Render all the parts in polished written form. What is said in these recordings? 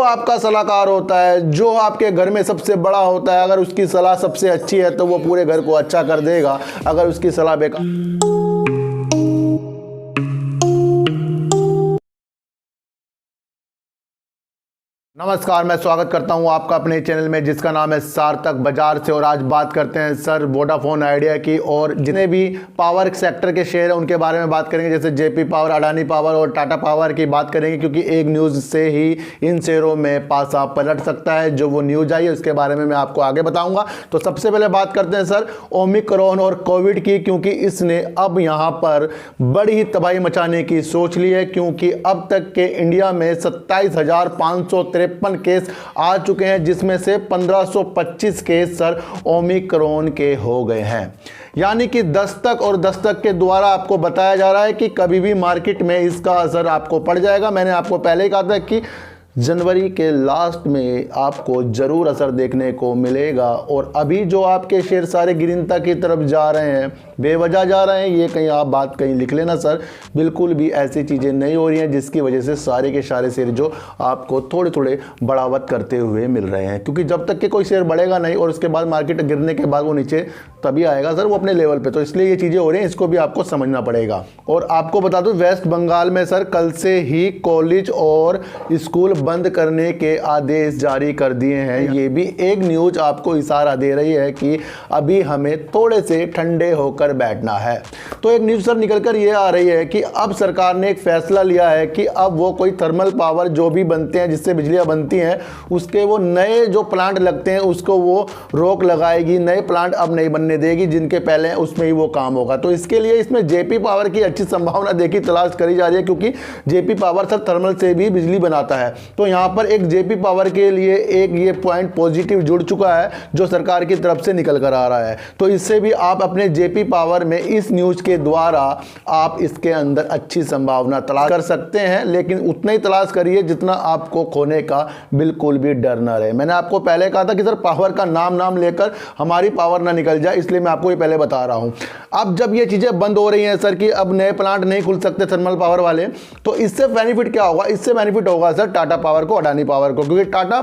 आपका सलाहकार होता है, जो आपके घर में सबसे बड़ा होता है, अगर उसकी सलाह सबसे अच्छी है तो वो पूरे घर को अच्छा कर देगा। अगर उसकी सलाह बेकार। नमस्कार, मैं स्वागत करता हूं आपका अपने चैनल में जिसका नाम है सार्थक बाजार से। और आज बात करते हैं सर वोडाफोन आइडिया की, और जितने भी पावर सेक्टर के शेयर हैं उनके बारे में बात करेंगे, जैसे जेपी पावर, अडानी पावर और टाटा पावर की बात करेंगे, क्योंकि एक न्यूज़ से ही इन शेयरों में पासा पलट सकता है। जो वो न्यूज़ आई है उसके बारे में मैं आपको आगे बताऊँगा। तो सबसे पहले बात करते हैं सर ओमिक्रॉन और कोविड की, क्योंकि इसने अब यहाँ पर बड़ी ही तबाही मचाने की सोच ली है, क्योंकि अब तक के इंडिया में 27,553 केस आ चुके हैं, जिसमें से 1525 केस सर ओमिक्रॉन के हो गए हैं। यानी कि दस्तक और दस्तक के द्वारा आपको बताया जा रहा है कि कभी भी मार्केट में इसका असर आपको पड़ जाएगा। मैंने आपको पहले ही कहा था कि जनवरी के लास्ट में आपको ज़रूर असर देखने को मिलेगा। और अभी जो आपके शेयर सारे गिरनता की तरफ जा रहे हैं, बेवजह जा रहे हैं, ये कहीं आप बात कहीं लिख लेना सर। बिल्कुल भी ऐसी चीज़ें नहीं हो रही हैं जिसकी वजह से सारे के सारे शेयर जो आपको थोड़े थोड़े बढ़ावत करते हुए मिल रहे हैं, क्योंकि जब तक कि कोई शेयर बढ़ेगा नहीं और उसके बाद मार्केट गिरने के बाद वो नीचे तभी आएगा सर वो अपने लेवल पे। तो इसलिए ये चीज़ें हो रही हैं, इसको भी आपको समझना पड़ेगा। और आपको बता दूं, वेस्ट बंगाल में सर कल से ही कॉलेज और स्कूल बंद करने के आदेश जारी कर दिए हैं। ये भी एक न्यूज़ आपको इशारा दे रही है कि अभी हमें थोड़े से ठंडे होकर बैठना है। तो एक न्यूज़ सर निकल कर ये आ रही है कि अब सरकार ने एक फैसला लिया है कि अब वो कोई थर्मल पावर जो भी बनते हैं, जिससे बिजलियाँ बनती हैं, उसके वो नए जो प्लांट लगते हैं उसको वो रोक लगाएगी। नए प्लांट अब नहीं बनने देगी, जिनके पहले हैं उसमें ही वो काम होगा। तो इसके लिए इसमें जेपी पावर की अच्छी संभावना देखी तलाश करी जा रही है, क्योंकि जेपी पावर सर थर्मल से भी बिजली बनाता है। तो यहाँ पर एक जेपी पावर के लिए एक ये पॉइंट पॉजिटिव जुड़ चुका है जो सरकार की तरफ से निकल कर आ रहा है। तो इससे भी आप अपने जेपी पावर में इस न्यूज़ के द्वारा आप इसके अंदर अच्छी संभावना तलाश कर सकते हैं, लेकिन उतना ही तलाश करिए जितना आपको खोने का बिल्कुल भी डर ना रहे। मैंने आपको पहले कहा था कि सर पावर का नाम लेकर हमारी पावर ना निकल जाए, इसलिए मैं आपको ये पहले बता रहा हूं। अब जब ये चीजें बंद हो रही हैं सर कि अब नए प्लांट नहीं खुल सकते थर्मल पावर वाले, तो इससे बेनिफिट क्या होगा? इससे बेनिफिट होगा सर टाटा पावर को, अडानी पावर को, क्योंकि टाटा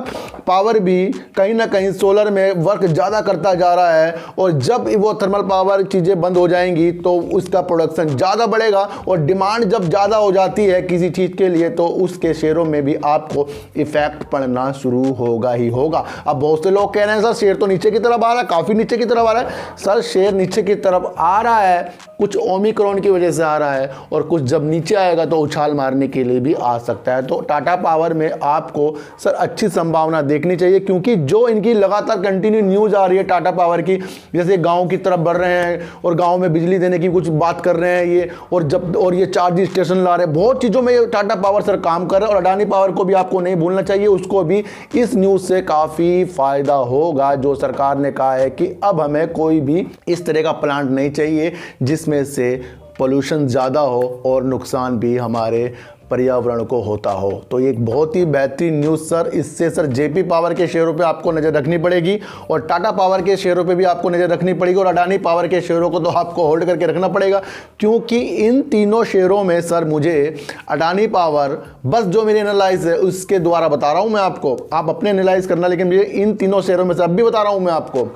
पावर भी कहीं ना कहीं सोलर में वर्क ज़्यादा करता जा रहा है। और जब वो थर्मल पावर चीज़ें बंद हो जाएंगी तो उसका प्रोडक्शन ज़्यादा बढ़ेगा, और डिमांड जब ज़्यादा हो जाती है किसी चीज़ के लिए तो उसके शेयरों में भी आपको इफेक्ट पड़ना शुरू होगा ही होगा। अब बहुत से लोग कह रहे हैं सर शेयर तो नीचे की तरफ आ रहा है, काफ़ी नीचे की तरफ आ रहा है। सर शेयर नीचे की तरफ आ रहा है, कुछ ओमिक्रॉन की वजह से आ रहा है, और कुछ जब नीचे आएगा तो उछाल मारने के लिए भी आ सकता है। तो टाटा पावर में आपको सर अच्छी संभावना देखनी चाहिए, क्योंकि जो इनकी लगातार कंटिन्यू न्यूज़ आ रही है टाटा पावर की, जैसे गांव की तरफ बढ़ रहे हैं और गांव में बिजली देने की कुछ बात कर रहे हैं ये, और ये चार्जिंग स्टेशन ला रहे हैं, बहुत चीज़ों में ये टाटा पावर सर काम कर रहा है। और अडानी पावर को भी आपको नहीं भूलना चाहिए, उसको भी इस न्यूज़ से काफ़ी फायदा होगा। जो सरकार ने कहा है कि अब हमें कोई भी इस तरह का प्लांट नहीं चाहिए जिसमें से पोल्यूशन ज़्यादा हो और नुकसान भी हमारे पर्यावरण को होता हो। तो ये एक बहुत ही बेहतरीन न्यूज़ सर। इससे सर जेपी पावर के शेयरों पे आपको नज़र रखनी पड़ेगी, और टाटा पावर के शेयरों पे भी आपको नज़र रखनी पड़ेगी, और अडानी पावर के शेयरों को तो आपको होल्ड करके रखना पड़ेगा, क्योंकि इन तीनों शेयरों में सर मुझे अडानी पावर, बस जो मेरी एनालाइज है उसके द्वारा बता रहा हूँ मैं आपको, आप अपने एनालाइज करना, लेकिन मुझे इन तीनों शेयरों में से अब भी बता रहा हूँ मैं आपको,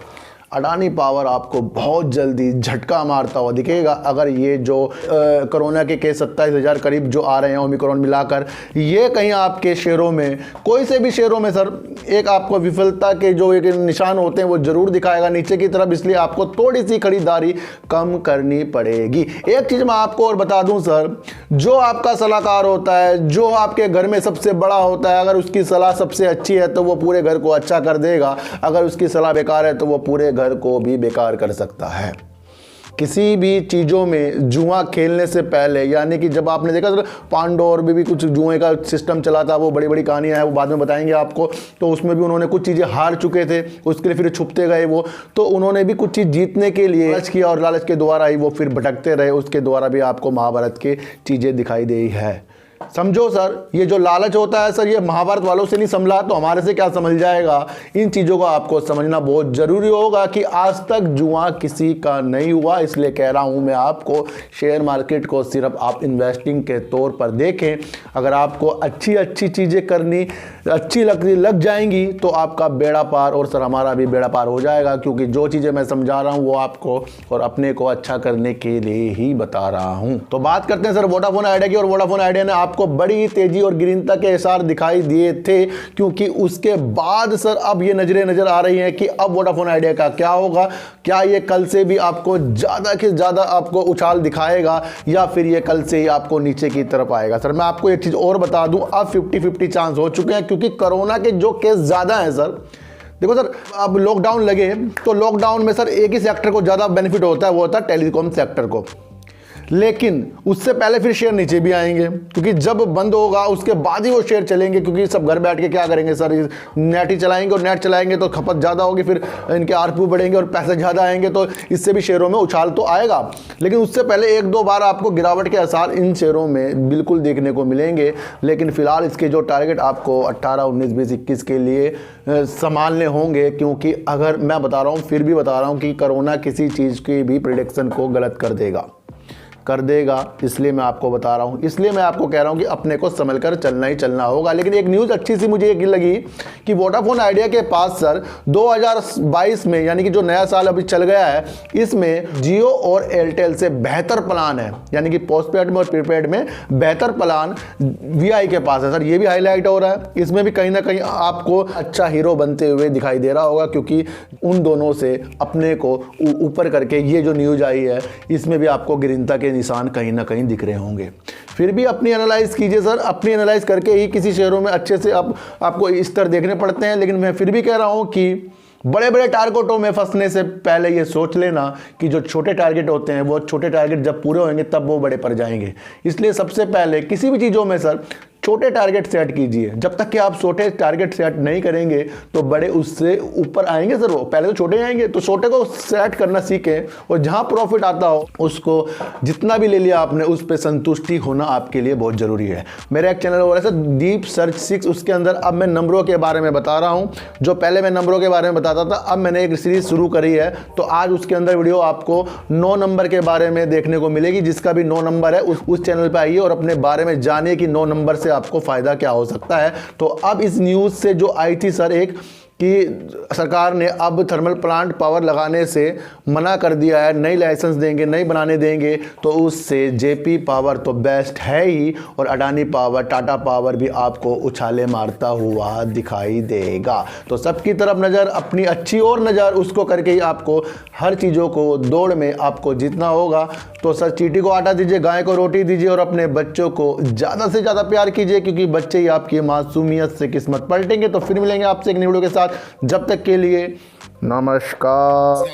अडानी पावर आपको बहुत जल्दी झटका मारता हुआ दिखेगा। अगर ये जो कोरोना के केस 27,000 करीब जो आ रहे हैं ओमिक्रॉन मिलाकर, ये कहीं आपके शेयरों में, कोई से भी शेयरों में सर एक आपको विफलता के जो एक निशान होते हैं वो जरूर दिखाएगा नीचे की तरफ। इसलिए आपको थोड़ी सी खरीदारी कम करनी पड़ेगी। एक चीज़ मैं आपको और बता दूं सर, जो आपका सलाहकार होता है, जो आपके घर में सबसे बड़ा होता है, अगर उसकी सलाह सबसे अच्छी है तो वो पूरे घर को अच्छा कर देगा। अगर उसकी सलाह बेकार है तो वो पूरे घर को भी बेकार कर सकता है। किसी भी चीज़ों में जुआ खेलने से पहले, यानी कि जब आपने देखा सर पांडोर में भी कुछ जुए का सिस्टम चला था, वो बड़ी बड़ी कहानियाँ हैं, वो बाद में बताएंगे आपको। तो उसमें भी उन्होंने कुछ चीज़ें हार चुके थे, उसके लिए फिर छुपते गए वो, तो उन्होंने भी कुछ चीज़ जीतने के लिए लालच किया, और लालच के द्वारा ही वो फिर भटकते रहे। उसके द्वारा भी आपको महाभारत की चीज़ें दिखाई दी है। समझो सर, ये जो लालच होता है सर, ये महाभारत वालों से नहीं संभला तो हमारे से क्या समझ जाएगा। इन चीज़ों को आपको समझना बहुत ज़रूरी होगा कि आज तक जुआ किसी का नहीं हुआ। इसलिए कह रहा हूँ मैं आपको, शेयर मार्केट को सिर्फ आप इन्वेस्टिंग के तौर पर देखें। अगर आपको अच्छी अच्छी चीज़ें करनी अच्छी लग जाएंगी तो आपका बेड़ा पार, और सर हमारा भी बेड़ा पार हो जाएगा, क्योंकि जो चीज़ें मैं समझा रहा हूँ वो आपको और अपने को अच्छा करने के लिए ही बता रहा हूँ। तो बात करते हैं सर वोडाफोन आइडिया की। और वोडाफोन आइडिया ने आपको बड़ी तेजी और गिरनता के आसार दिखाई दिए थे, क्योंकि उसके बाद सर अब ये नजर आ रही हैं कि अब वोडाफोन आइडिया का क्या होगा। क्या ये कल से भी आपको ज़्यादा से ज़्यादा आपको उछाल दिखाएगा, या फिर ये कल से ही आपको नीचे की तरफ आएगा। सर मैं आपको एक चीज़ और बता दूं, अब 50-50 चांस हो चुके हैं, क्योंकि कोरोना के जो केस ज़्यादा हैं सर। देखो सर, अब लॉकडाउन लगे तो लॉकडाउन में सर एक ही सेक्टर को ज़्यादा बेनिफिट होता है, वो होता है टेलीकॉम सेक्टर को। लेकिन उससे पहले फिर शेयर नीचे भी आएंगे, क्योंकि जब बंद होगा उसके बाद ही वो शेयर चलेंगे, क्योंकि सब घर बैठ के क्या करेंगे सर, नेट ही चलाएंगे, और नेट चलाएंगे तो खपत ज़्यादा होगी, फिर इनके आरपीयू बढ़ेंगे और पैसे ज़्यादा आएंगे, तो इससे भी शेयरों में उछाल तो आएगा। लेकिन उससे पहले 1-2 बार आपको गिरावट के आसार इन शेयरों में बिल्कुल देखने को मिलेंगे। लेकिन फिलहाल इसके जो टारगेट आपको 18, 19, 20, 21 के लिए संभालने होंगे, क्योंकि अगर मैं बता रहा हूँ, फिर भी बता रहा हूँ कि कोरोना किसी चीज़ की भी प्रेडिक्शन को गलत कर देगा। इसलिए मैं आपको बता रहा हूं, इसलिए मैं आपको कह रहा हूं कि अपने को संभल कर चलना ही चलना होगा। लेकिन एक न्यूज़ अच्छी सी मुझे एक लगी कि वोडाफोन आइडिया के पास सर 2022 में, यानी कि जो नया साल अभी चल गया है, इसमें जियो और एयरटेल से बेहतर प्लान है, यानी कि पोस्टपेड में और प्रीपेड में बेहतर प्लान वीआई के पास है सर। ये भी हाईलाइट हो रहा है, इसमें भी कहीं ना कहीं आपको अच्छा हीरो बनते हुए दिखाई दे रहा होगा, क्योंकि उन दोनों से अपने को ऊपर करके ये जो न्यूज़ आई है, इसमें भी आपको गिरनता के निशान कहीं ना कहीं दिख रहे होंगे। फिर भी अपनी एनालाइज कीजिए सर, अपनी एनालाइज करके ही किसी शेयरों में अच्छे से आपको स्तर देखने पड़ते हैं। लेकिन मैं फिर भी कह रहा हूं कि बड़े बड़े टारगेटों में फंसने से पहले ये सोच लेना कि जो छोटे टारगेट होते हैं, वो छोटे टारगेट जब पूरे होंगे तब वो बड़े पर जाएंगे। इसलिए सबसे पहले किसी भी चीज़ों में सर छोटे टारगेट सेट कीजिए। जब तक कि आप छोटे टारगेट सेट नहीं करेंगे तो बड़े उससे ऊपर आएंगे सर। वो पहले तो छोटे आएंगे, तो छोटे को सेट करना सीखें, और जहां प्रॉफिट आता हो उसको जितना भी ले लिया आपने उस पर संतुष्टि होना आपके लिए बहुत ज़रूरी है। मेरा एक चैनल हो रहा है सर डीप सर्च 6, उसके अंदर अब मैं नंबरों के बारे में बता रहा हूँ। जो पहले मैं नंबरों के बारे में बताता था, अब मैंने एक सीरीज शुरू करी है, तो आज उसके अंदर वीडियो आपको 9 नंबर के बारे में देखने को मिलेगी। जिसका भी 9 नंबर है उस चैनल पर आइए और अपने बारे में जानिए कि 9 नंबर से आपको फायदा क्या हो सकता है। तो अब इस न्यूज़ से जो आई थी सर एक, कि सरकार ने अब थर्मल प्लांट पावर लगाने से मना कर दिया है, नई लाइसेंस देंगे, नहीं बनाने देंगे, तो उससे जेपी पावर तो बेस्ट है ही, और अडानी पावर, टाटा पावर भी आपको उछाले मारता हुआ दिखाई देगा। तो सबकी तरफ नज़र, अपनी अच्छी और नज़र उसको करके ही आपको हर चीज़ों को दौड़ में आपको जीतना होगा। तो सर चींटी को आटा दीजिए, गाय को रोटी दीजिए, और अपने बच्चों को ज़्यादा से ज़्यादा प्यार कीजिए, क्योंकि बच्चे ही आपकी मासूमियत से किस्मत पलटेंगे। तो फिर मिलेंगे आपसे एक नई वीडियो के साथ, जब तक के लिए नमस्कार।